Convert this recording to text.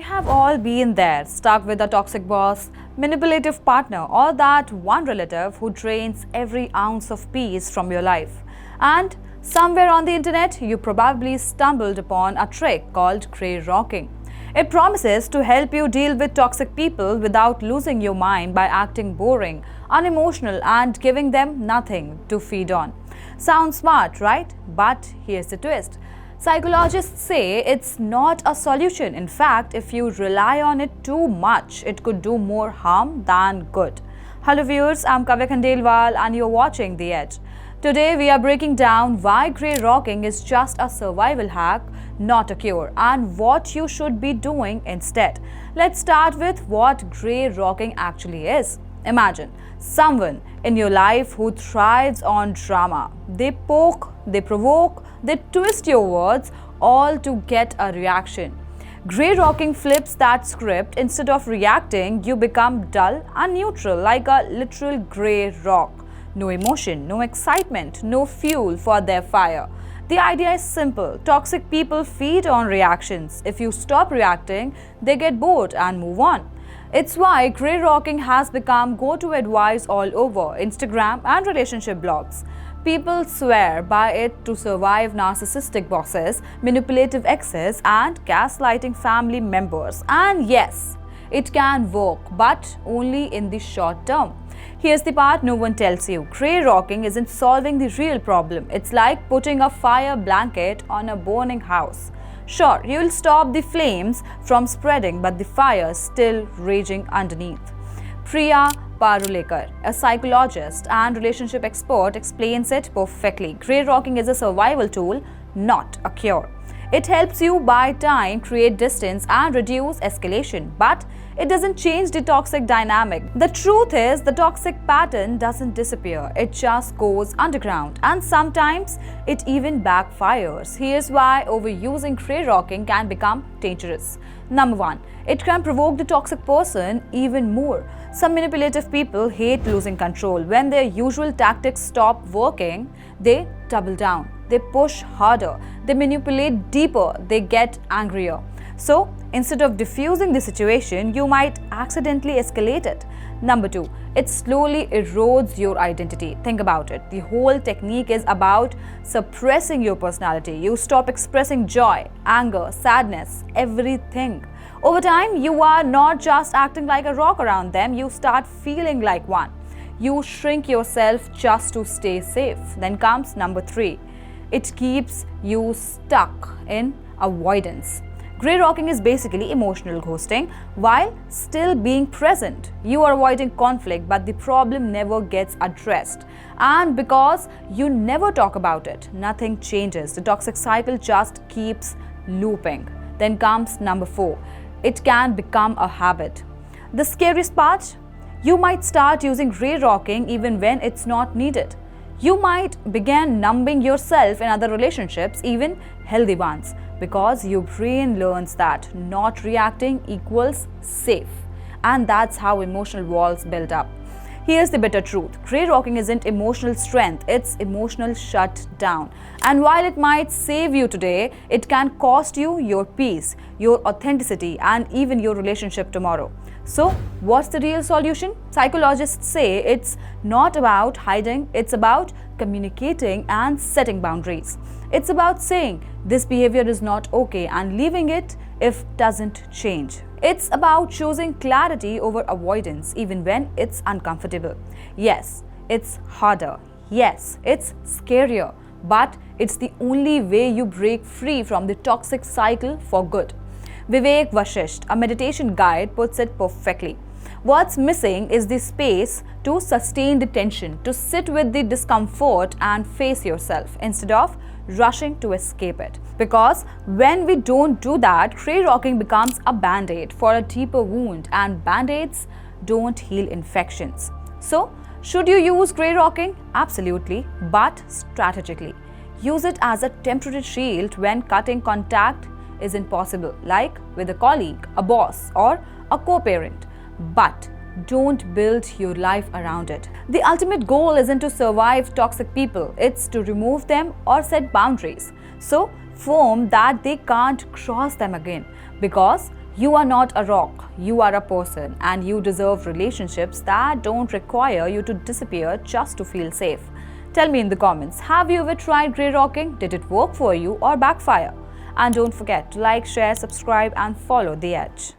have all been there, stuck with a toxic boss, manipulative partner, or that one relative who drains every ounce of peace from your life. And somewhere on the internet, you probably stumbled upon a trick called grey rocking. It promises to help you deal with toxic people without losing your mind by acting boring, unemotional, and giving them nothing to feed on. Sounds smart, right? But here's the twist. Psychologists say it's not a solution. In fact, if you rely on it too much, it could do more harm than good. Hello viewers, I'm Kavya Khandelwal and you're watching The Edge. Today we are breaking down why grey rocking is just a survival hack, not a cure, and what you should be doing instead. Let's start with what grey rocking actually is. Imagine someone in your life who thrives on drama. They poke, they provoke, they twist your words, all to get a reaction. Grey rocking flips that script. Instead of reacting, you become dull and neutral, like a literal grey rock. No emotion, no excitement, no fuel for their fire. The idea is simple. Toxic people feed on reactions. If you stop reacting, they get bored and move on. It's why grey rocking has become go-to advice all over Instagram and relationship blogs. People swear by it to survive narcissistic bosses, manipulative exes, and gaslighting family members. And yes, it can work, but only in the short term. Here's the part no one tells you. Grey rocking isn't solving the real problem. It's like putting a fire blanket on a burning house. Sure, you'll stop the flames from spreading, but the fire's still raging underneath. Priya Parulekar, a psychologist and relationship expert, explains it perfectly. Grey rocking is a survival tool, not a cure. It helps you buy time, create distance, and reduce escalation, but it doesn't change the toxic dynamic. The truth is, the toxic pattern doesn't disappear, it just goes underground, and sometimes it even backfires. Here's why overusing grey rocking can become dangerous. Number 1, it can provoke the toxic person even more. Some manipulative people hate losing control. When their usual tactics stop working, they double down. They push harder, they manipulate deeper, they get angrier. So, instead of diffusing the situation, you might accidentally escalate it. Number 2, it slowly erodes your identity. Think about it. The whole technique is about suppressing your personality. You stop expressing joy, anger, sadness, everything. Over time, you are not just acting like a rock around them, you start feeling like one. You shrink yourself just to stay safe. Then comes number 3. It keeps you stuck in avoidance. Grey rocking is basically emotional ghosting while still being present. You are avoiding conflict, but the problem never gets addressed. And because you never talk about it, nothing changes. The toxic cycle just keeps looping. Then comes number 4. It can become a habit. The scariest part? You might start using grey rocking even when it's not needed. You might begin numbing yourself in other relationships, even healthy ones, because your brain learns that not reacting equals safe. And that's how emotional walls build up. Here's the bitter truth. Grey rocking isn't emotional strength, it's emotional shutdown. And while it might save you today, it can cost you your peace, your authenticity, and even your relationship tomorrow. So, what's the real solution? Psychologists say it's not about hiding, it's about communicating and setting boundaries. It's about saying this behavior is not okay and leaving it if it doesn't change. It's about choosing clarity over avoidance even when it's uncomfortable. Yes, it's harder. Yes, it's scarier. But it's the only way you break free from the toxic cycle for good. Vivek Vashisht, a meditation guide, puts it perfectly. What's missing is the space to sustain the tension, to sit with the discomfort and face yourself instead of rushing to escape it. Because when we don't do that, grey rocking becomes a band-aid for a deeper wound, and band-aids don't heal infections. So, should you use grey rocking? Absolutely, but strategically. Use it as a temporary shield when cutting contact isn't possible, like with a colleague, a boss, or a co-parent. But don't build your life around it. The ultimate goal isn't to survive toxic people, it's to remove them or set boundaries so firm that they can't cross them again. Because You are not a rock, you are a person, and you deserve relationships that don't require you to disappear just to feel safe. Tell me in the comments, have you ever tried grey rocking? Did it work for you or backfire? And don't forget to like, share, subscribe, and follow The Edge.